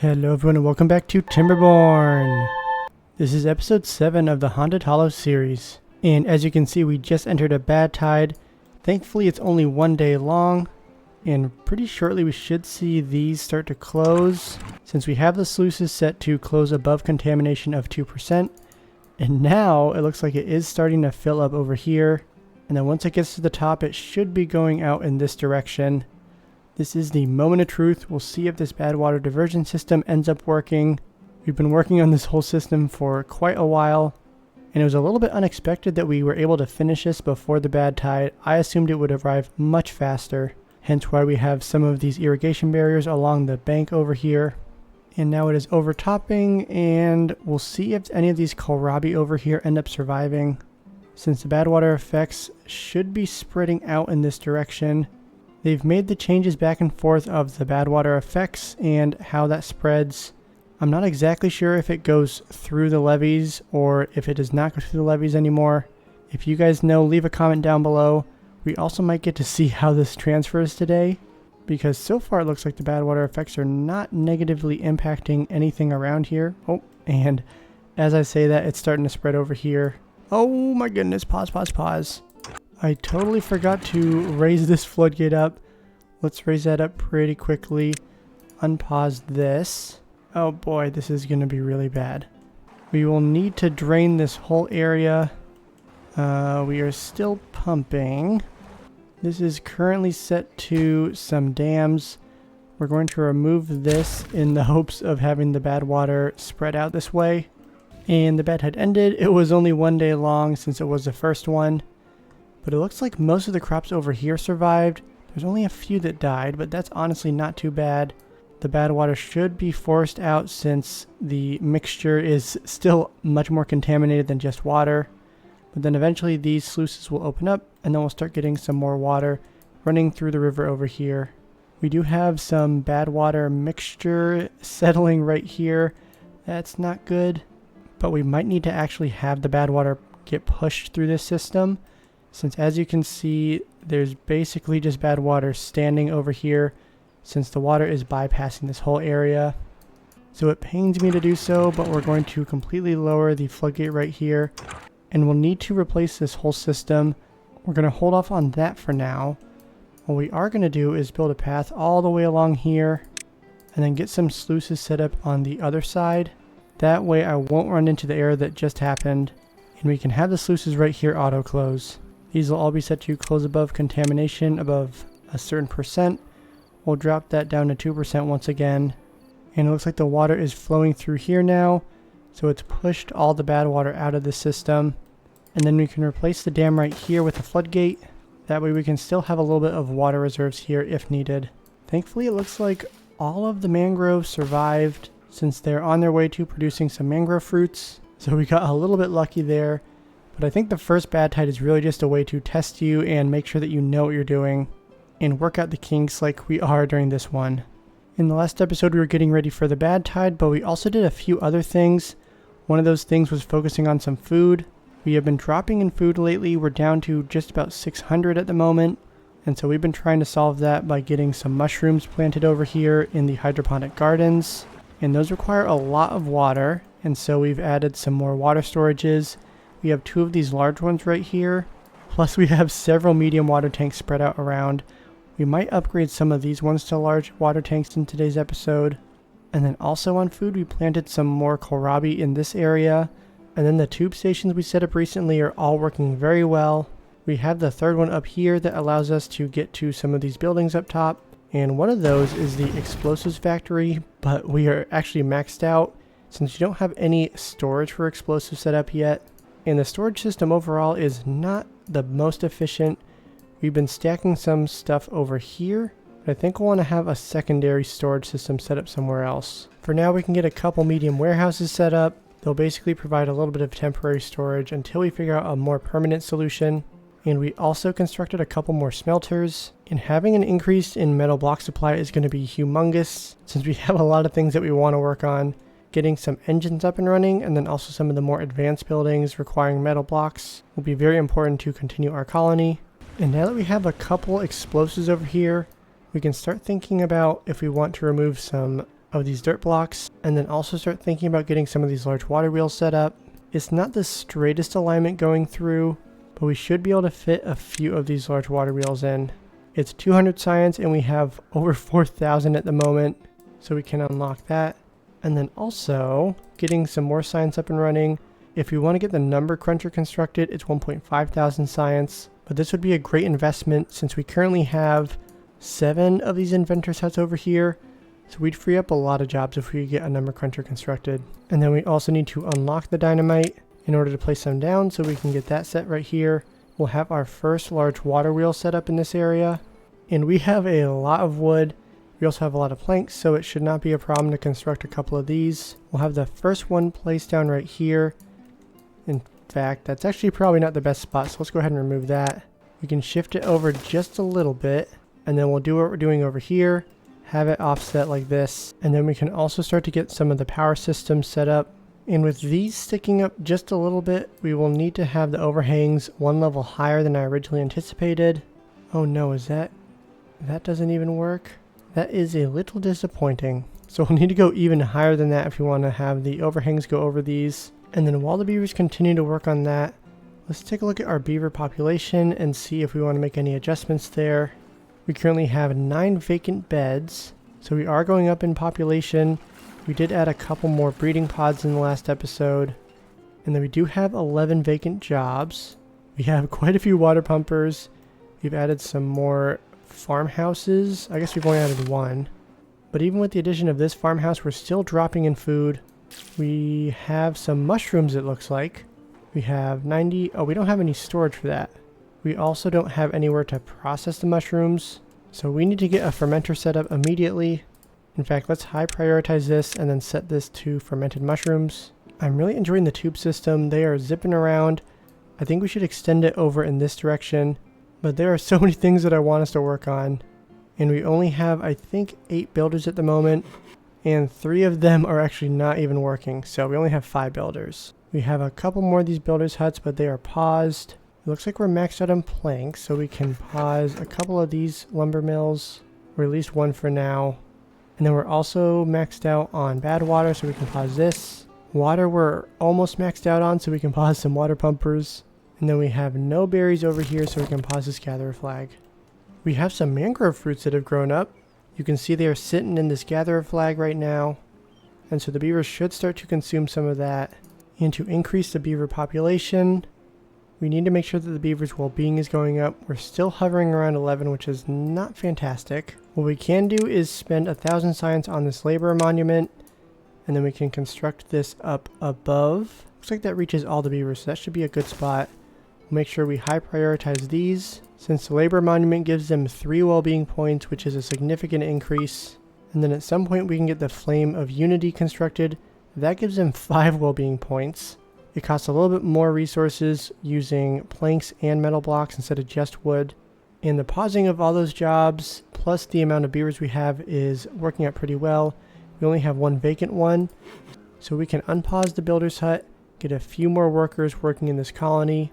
Hello everyone and welcome back to Timberborn. This is episode 7 of the Haunted Hollows series. And as you can see, we just entered a bad tide. Thankfully it's only one day long. And pretty shortly we should see these start to close, since we have the sluices set to close above contamination of 2%. And now it looks like it is starting to fill up over here. And then once it gets to the top, it should be going out in this direction. This is the moment of truth. We'll see if this bad water diversion system ends up working. We've been working on this whole system for quite a while, and it was a little bit unexpected that we were able to finish this before the bad tide. I assumed it would arrive much faster, hence why we have some of these irrigation barriers along the bank over here. And now it is overtopping, and we'll see if any of these kohlrabi over here end up surviving, since the bad water effects should be spreading out in this direction. They've made the changes back and forth of the bad water effects and how that spreads. I'm not exactly sure if it goes through the levees or if it does not go through the levees anymore. If you guys know, leave a comment down below. We also might get to see how this transfers today, because so far it looks like the bad water effects are not negatively impacting anything around here. Oh, and as I say that, it's starting to spread over here. Oh my goodness, pause. I totally forgot to raise this floodgate up. Let's raise that up pretty quickly. Unpause this. Oh boy, this is going to be really bad. We will need to drain this whole area. We are still pumping. This is currently set to some dams. We're going to remove this in the hopes of having the bad water spread out this way. And the bad had ended. It was only one day long since it was the first one. But it looks like most of the crops over here survived. There's only a few that died, but that's honestly not too bad. The bad water should be forced out since the mixture is still much more contaminated than just water. But then eventually these sluices will open up, and then we'll start getting some more water running through the river over here. We do have some bad water mixture settling right here. That's not good. But we might need to actually have the bad water get pushed through this system, since as you can see, there's basically just bad water standing over here since the water is bypassing this whole area. So it pains me to do so, but we're going to completely lower the floodgate right here, and we'll need to replace this whole system. We're going to hold off on that for now. What we are going to do is build a path all the way along here and then get some sluices set up on the other side. That way I won't run into the error that just happened, and we can have the sluices right here auto close. These will all be set to close above contamination above a certain percent. We'll drop that down to 2% once again. And it looks like the water is flowing through here now, so it's pushed all the bad water out of the system. And then we can replace the dam right here with a floodgate. That way we can still have a little bit of water reserves here if needed. Thankfully it looks like all of the mangroves survived, since they're on their way to producing some mangrove fruits. So we got a little bit lucky there. But I think the first bad tide is really just a way to test you and make sure that you know what you're doing and work out the kinks like we are during this one. In the last episode we were getting ready for the bad tide, but we also did a few other things. One of those things was focusing on some food. We have been dropping in food lately. We're down to just about 600 at the moment. And so we've been trying to solve that by getting some mushrooms planted over here in the hydroponic gardens. And those require a lot of water, and so we've added some more water storages. We have 2 of these large ones right here, plus we have several medium water tanks spread out around. We might upgrade some of these ones to large water tanks in today's episode. And then also on food, we planted some more kohlrabi in this area. And then the tube stations we set up recently are all working very well. We have the third one up here that allows us to get to some of these buildings up top. And one of those is the explosives factory, but we are actually maxed out since you don't have any storage for explosives set up yet. And the storage system overall is not the most efficient. We've been stacking some stuff over here, but I think we'll want to have a secondary storage system set up somewhere else. For now we can get a couple medium warehouses set up. They'll basically provide a little bit of temporary storage until we figure out a more permanent solution. And we also constructed a couple more smelters, and having an increase in metal block supply is going to be humongous since we have a lot of things that we want to work on. Getting some engines up and running, and then also some of the more advanced buildings requiring metal blocks will be very important to continue our colony. And now that we have a couple explosives over here, we can start thinking about if we want to remove some of these dirt blocks, and then also start thinking about getting some of these large water wheels set up. It's not the straightest alignment going through, but we should be able to fit a few of these large water wheels in. It's 200 science and we have over 4,000 at the moment, so we can unlock that. And then also getting some more science up and running. If we want to get the number cruncher constructed, it's 1,500 science, but this would be a great investment since we currently have 7 of these inventor's huts over here. So we'd free up a lot of jobs if we get a number cruncher constructed. And then we also need to unlock the dynamite in order to place them down, so we can get that set right here. We'll have our first large water wheel set up in this area. And we have a lot of wood. We also have a lot of planks, so it should not be a problem to construct a couple of these. We'll have the first one placed down right here. In fact, that's actually probably not the best spot, so let's go ahead and remove that. We can shift it over just a little bit, and then we'll do what we're doing over here. Have it offset like this, and then we can also start to get some of the power systems set up. And with these sticking up just a little bit, we will need to have the overhangs one level higher than I originally anticipated. Oh no, that doesn't even work? That is a little disappointing. So we'll need to go even higher than that if we want to have the overhangs go over these. And then while the beavers continue to work on that, let's take a look at our beaver population and see if we want to make any adjustments there. We currently have 9 vacant beds, so we are going up in population. We did add a couple more breeding pods in the last episode. And then we do have 11 vacant jobs. We have quite a few water pumpers. We've added some more farmhouses. I guess we've only added 1. But even with the addition of this farmhouse, we're still dropping in food. We have some mushrooms, it looks like. We have 90. Oh, we don't have any storage for that. We also don't have anywhere to process the mushrooms, so we need to get a fermenter set up immediately. In fact, let's high prioritize this and then set this to fermented mushrooms. I'm really enjoying the tube system. They are zipping around. I think we should extend it over in this direction, but there are so many things that I want us to work on. And we only have, I think, 8 builders at the moment, and 3 of them are actually not even working, so we only have 5 builders. We have a couple more of these builders' huts, but they are paused. It looks like we're maxed out on planks, so we can pause a couple of these lumber mills, or at least one for now. And then we're also maxed out on bad water, so we can pause this. Water we're almost maxed out on, so we can pause some water pumpers. And then we have no berries over here, so we can pause this gatherer flag. We have some mangrove fruits that have grown up. You can see they are sitting in this gatherer flag right now. And so the beavers should start to consume some of that. And to increase the beaver population, we need to make sure that the beaver's well-being is going up. We're still hovering around 11, which is not fantastic. What we can do is spend 1,000 science on this laborer monument, and then we can construct this up above. Looks like that reaches all the beavers, so that should be a good spot. We'll make sure we high prioritize these, since the laborer monument gives them 3 well-being points, which is a significant increase. And then at some point we can get the Flame of Unity constructed. That gives them 5 well-being points. It costs a little bit more resources using planks and metal blocks instead of just wood. And the pausing of all those jobs, plus the amount of beavers we have, is working out pretty well. We only have 1 vacant one, so we can unpause the builder's hut, get a few more workers working in this colony,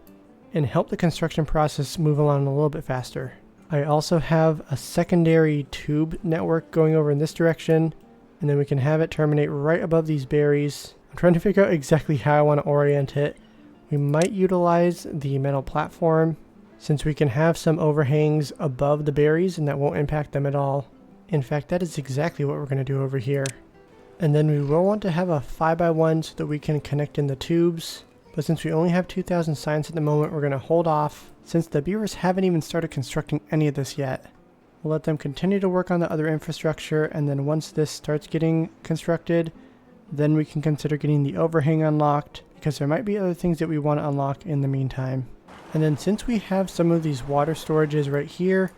and help the construction process move along a little bit faster. I also have a secondary tube network going over in this direction, and then we can have it terminate right above these berries. I'm trying to figure out exactly how I want to orient it. We might utilize the metal platform, since we can have some overhangs above the berries and that won't impact them at all. In fact, that is exactly what we're going to do over here. And then we will want to have a 5x1 so that we can connect in the tubes. But since we only have 2,000 science at the moment, we're going to hold off, since the beavers haven't even started constructing any of this yet. We'll let them continue to work on the other infrastructure, and then once this starts getting constructed, then we can consider getting the overhang unlocked, because there might be other things that we want to unlock in the meantime. And then since we have some of these water storages right here,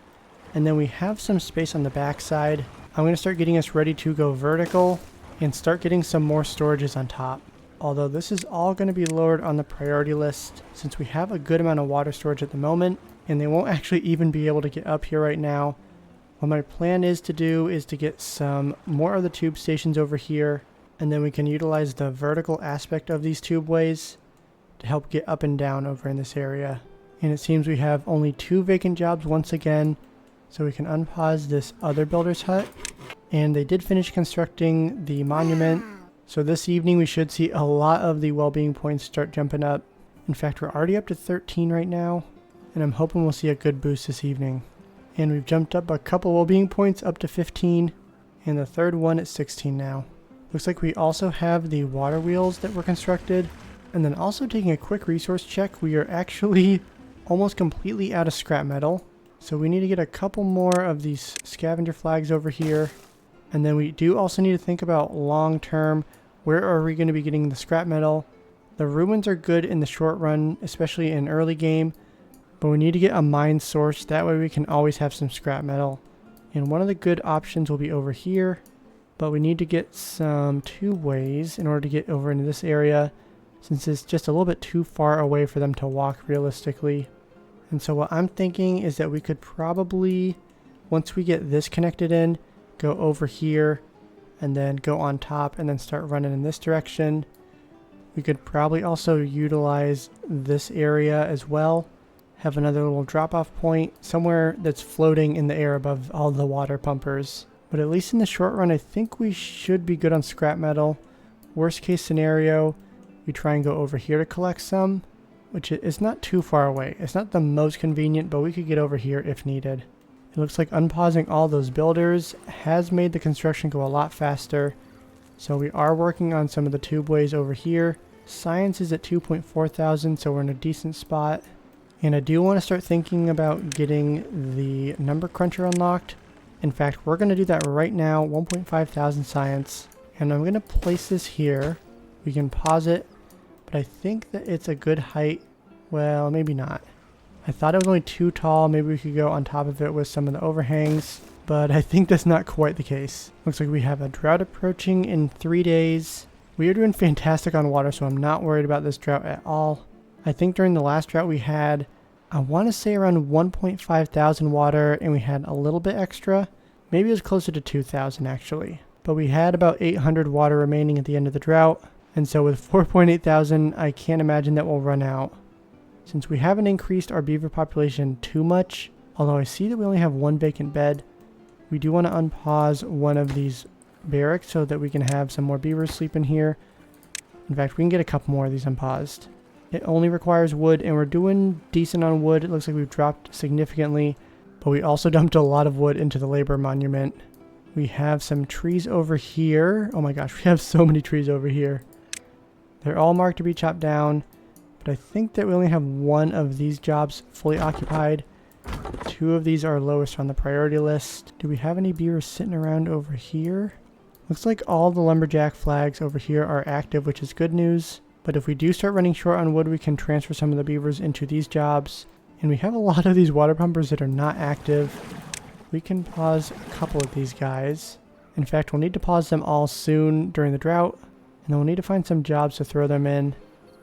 and then we have some space on the back side, I'm going to start getting us ready to go vertical and start getting some more storages on top. Although this is all going to be lowered on the priority list, since we have a good amount of water storage at the moment, and they won't actually even be able to get up here right now. What my plan is to do is to get some more of the tube stations over here, and then we can utilize the vertical aspect of these tubeways to help get up and down over in this area. And it seems we have only 2 vacant jobs once again, so we can unpause this other builder's hut. And they did finish constructing the monument. So this evening we should see a lot of the well-being points start jumping up. In fact, we're already up to 13 right now. And I'm hoping we'll see a good boost this evening. And we've jumped up a couple well-being points up to 15. And the third one at 16 now. Looks like we also have the water wheels that were constructed. And then also taking a quick resource check, we are actually almost completely out of scrap metal. So we need to get a couple more of these scavenger flags over here. And then we do also need to think about long term, where are we going to be getting the scrap metal? The ruins are good in the short run, especially in early game. But we need to get a mine source, that way we can always have some scrap metal. And one of the good options will be over here. But we need to get some two ways in order to get over into this area, since it's just a little bit too far away for them to walk realistically. And so what I'm thinking is that we could probably, once we get this connected in, go over here and then go on top and then start running in this direction. We could probably also utilize this area as well. Have another little drop-off point somewhere that's floating in the air above all the water pumpers. But at least in the short run, I think we should be good on scrap metal. Worst case scenario, we try and go over here to collect some, which is not too far away. It's not the most convenient, but we could get over here if needed. It looks like unpausing all those builders has made the construction go a lot faster. So we are working on some of the tubeways over here. Science is at 2.4 thousand, so we're in a decent spot. And I do want to start thinking about getting the number cruncher unlocked. In fact, we're going to do that right now, 1.5 thousand science. And I'm going to place this here. We can pause it, but I think that it's a good height. Well, maybe not. I thought it was only too tall. Maybe we could go on top of it with some of the overhangs, but I think that's not quite the case. Looks like we have a drought approaching in 3 days. We are doing fantastic on water, so I'm not worried about this drought at all. I think during the last drought we had, I want to say around 1.5 thousand water, and we had a little bit extra. Maybe it was closer to 2,000 actually. But we had about 800 water remaining at the end of the drought. And so with 4.8 thousand, I can't imagine that we'll run out. Since we haven't increased our beaver population too much, although I see that we only have one vacant bed, we do want to unpause one of these barracks so that we can have some more beavers sleep in here. In fact, we can get a couple more of these unpaused. It only requires wood, and we're doing decent on wood. It looks like we've dropped significantly, but we also dumped a lot of wood into the labor monument. We have some trees over here. Oh my gosh, we have so many trees over here. They're all marked to be chopped down, but I think that we only have one of these jobs fully occupied. Two of these are lowest on the priority list. Do we have any beavers sitting around over here? Looks like all the lumberjack flags over here are active, which is good news. But if we do start running short on wood, we can transfer some of the beavers into these jobs. And we have a lot of these water pumpers that are not active. We can pause a couple of these guys. In fact, we'll need to pause them all soon during the drought. And then we'll need to find some jobs to throw them in.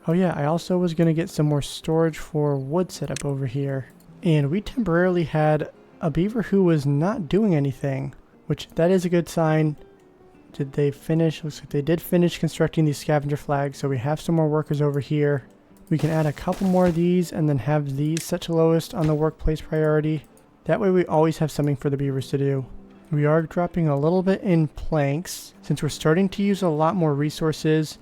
Oh yeah, I also was going to get some more storage for wood set up over here. And we temporarily had a beaver who was not doing anything, which that is a good sign. Did they finish? Looks like they did finish constructing these scavenger flags, so we have some more workers over here. We can add a couple more of these and then have these set to lowest on the workplace priority. That way we always have something for the beavers to do. We are dropping a little bit in planks. Since we're starting to use a lot more resources,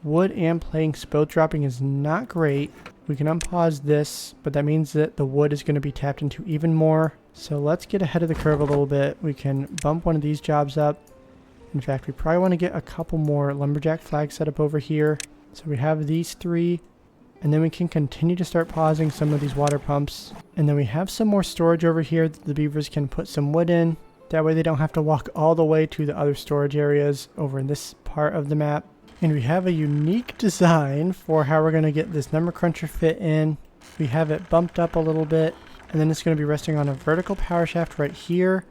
wood and planks both dropping is not great. We can unpause this, but that means that the wood is going to be tapped into even more. So let's get ahead of the curve a little bit. We can bump one of these jobs up. In fact, we probably want to get a couple more lumberjack flags set up over here. So we have these three, and then we can continue to start pausing some of these water pumps. And then we have some more storage over here that the beavers can put some wood in. That way they don't have to walk all the way to the other storage areas over in this part of the map. And we have a unique design for how we're going to get this number cruncher fit in. We have it bumped up a little bit, and then it's going to be resting on a vertical power shaft right here.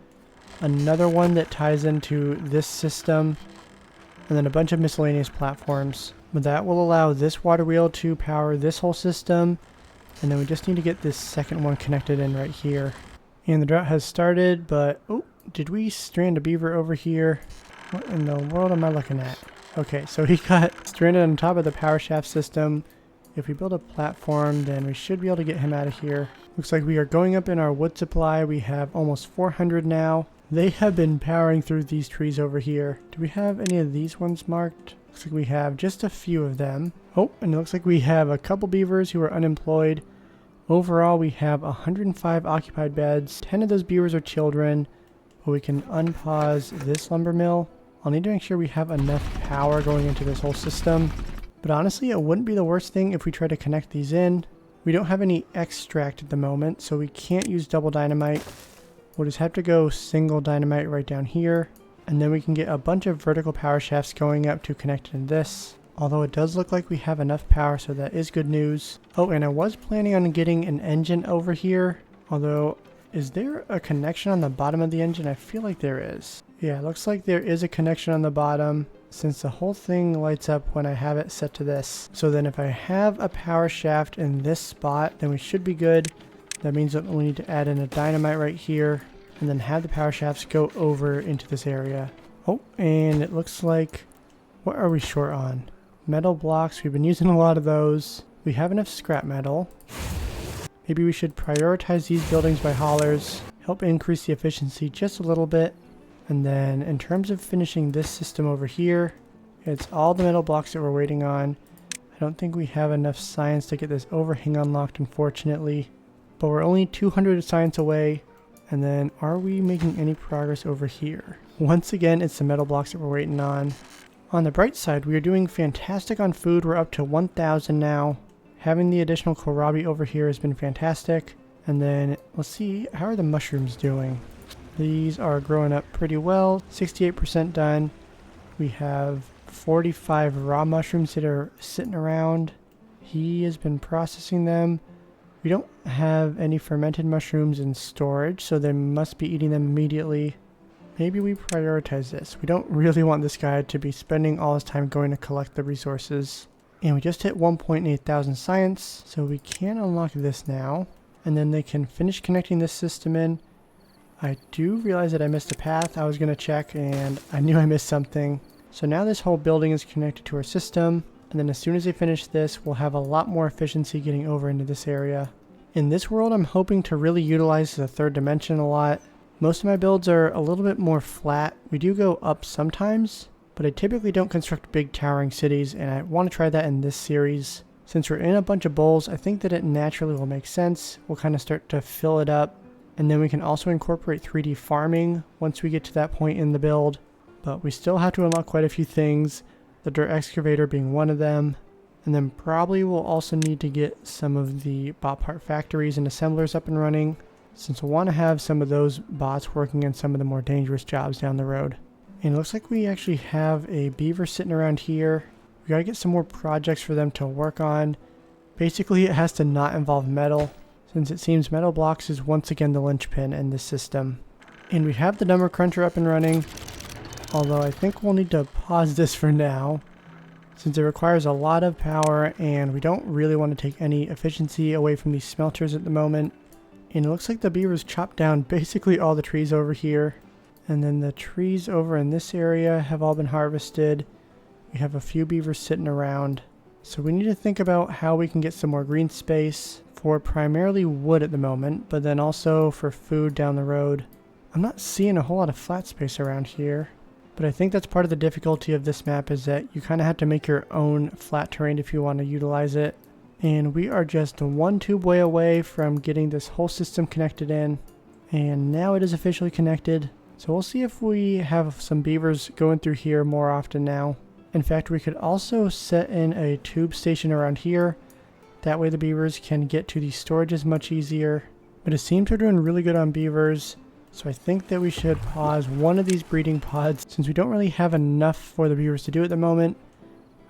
Another one that ties into this system, and then a bunch of miscellaneous platforms. But that will allow this water wheel to power this whole system, and then we just need to get this second one connected in right here. And the drought has started, but oh, did we strand a beaver over here? What in the world am I looking at? Okay, so he got stranded on top of the power shaft system. If we build a platform, then we should be able to get him out of here. Looks like we are going up in our wood supply. We have almost 400 now. They have been powering through these trees over here. Do we have any of these ones marked? Looks like we have just a few of them. Oh, and it looks like we have a couple beavers who are unemployed. Overall, we have 105 occupied beds. 10 of those beavers are children. But we can unpause this lumber mill. I'll need to make sure we have enough power going into this whole system. But honestly, it wouldn't be the worst thing if we try to connect these in. We don't have any extract at the moment, so we can't use double dynamite. We'll just have to go single dynamite right down here. And then we can get a bunch of vertical power shafts going up to connect in this. Although it does look like we have enough power, so that is good news. Oh, and I was planning on getting an engine over here. Although, is there a connection on the bottom of the engine? I feel like there is. Yeah, it looks like there is a connection on the bottom, since the whole thing lights up when I have it set to this. So then if I have a power shaft in this spot, then we should be good. That means that we need to add in a dynamite right here, and then have the power shafts go over into this area. Oh, and it looks like, what are we short on? Metal blocks, we've been using a lot of those. We have enough scrap metal. Maybe we should prioritize these buildings by haulers, help increase the efficiency just a little bit. And then in terms of finishing this system over here, it's all the metal blocks that we're waiting on. I don't think we have enough science to get this overhang unlocked, unfortunately. But we're only 200 science away. And then are we making any progress over here? Once again, it's the metal blocks that we're waiting on. On the bright side, we are doing fantastic on food. We're up to 1,000 now. Having the additional kohlrabi over here has been fantastic. And then let's see, how are the mushrooms doing? These are growing up pretty well, 68% done. We have 45 raw mushrooms that are sitting around. He has been processing them. We don't have any fermented mushrooms in storage, so they must be eating them immediately. Maybe we prioritize this. We don't really want this guy to be spending all his time going to collect the resources. And we just hit 1.8 thousand science, so we can unlock this now. And then they can finish connecting this system in. I do realize that I missed a path. I was going to check and I knew I missed something. So now this whole building is connected to our system. And then as soon as they finish this, we'll have a lot more efficiency getting over into this area. In this world, I'm hoping to really utilize the third dimension a lot. Most of my builds are a little bit more flat. We do go up sometimes, but I typically don't construct big towering cities, and I want to try that in this series. Since we're in a bunch of bowls, I think that it naturally will make sense. We'll kind of start to fill it up, and then we can also incorporate 3D farming once we get to that point in the build. But we still have to unlock quite a few things, the dirt excavator being one of them. And then probably we'll also need to get some of the bot part factories and assemblers up and running, since we'll want to have some of those bots working in some of the more dangerous jobs down the road. And it looks like we actually have a beaver sitting around here. We gotta get some more projects for them to work on. Basically, it has to not involve metal, since it seems metal blocks is once again the linchpin in this system. And we have the number cruncher up and running, although I think we'll need to pause this for now, since it requires a lot of power and we don't really want to take any efficiency away from these smelters at the moment. And it looks like the beavers chopped down basically all the trees over here. And then the trees over in this area have all been harvested. We have a few beavers sitting around. So we need to think about how we can get some more green space for primarily wood at the moment, but then also for food down the road. I'm not seeing a whole lot of flat space around here. But I think that's part of the difficulty of this map, is that you kind of have to make your own flat terrain if you want to utilize it. And we are just one tube way away from getting this whole system connected in. And now it is officially connected. So we'll see if we have some beavers going through here more often now. In fact, we could also set in a tube station around here. That way the beavers can get to the storages much easier. But it seems we're doing really good on beavers. So I think that we should pause one of these breeding pods, since we don't really have enough for the beavers to do at the moment.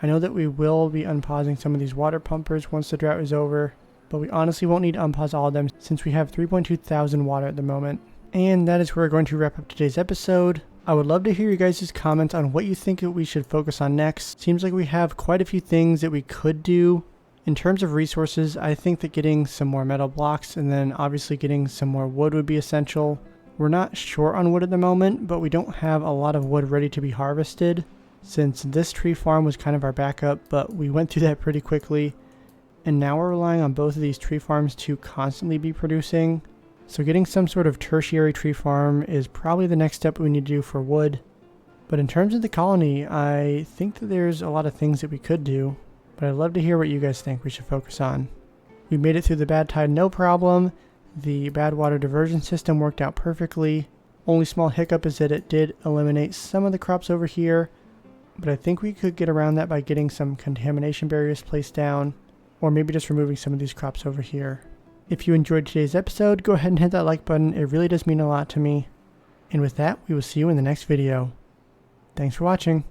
I know that we will be unpausing some of these water pumpers once the drought is over, but we honestly won't need to unpause all of them since we have 3.2 thousand water at the moment. And that is where we're going to wrap up today's episode. I would love to hear you guys' comments on what you think that we should focus on next. Seems like we have quite a few things that we could do. In terms of resources, I think that getting some more metal blocks and then obviously getting some more wood would be essential. We're not short on wood at the moment, but we don't have a lot of wood ready to be harvested, since this tree farm was kind of our backup, but we went through that pretty quickly. And now we're relying on both of these tree farms to constantly be producing. So getting some sort of tertiary tree farm is probably the next step we need to do for wood. But in terms of the colony, I think that there's a lot of things that we could do, but I'd love to hear what you guys think we should focus on. We made it through the bad tide no problem. The bad water diversion system worked out perfectly. Only small hiccup is that it did eliminate some of the crops over here, but I think we could get around that by getting some contamination barriers placed down, or maybe just removing some of these crops over here. If you enjoyed today's episode, go ahead and hit that like button. It really does mean a lot to me. And with that, we will see you in the next video. Thanks for watching.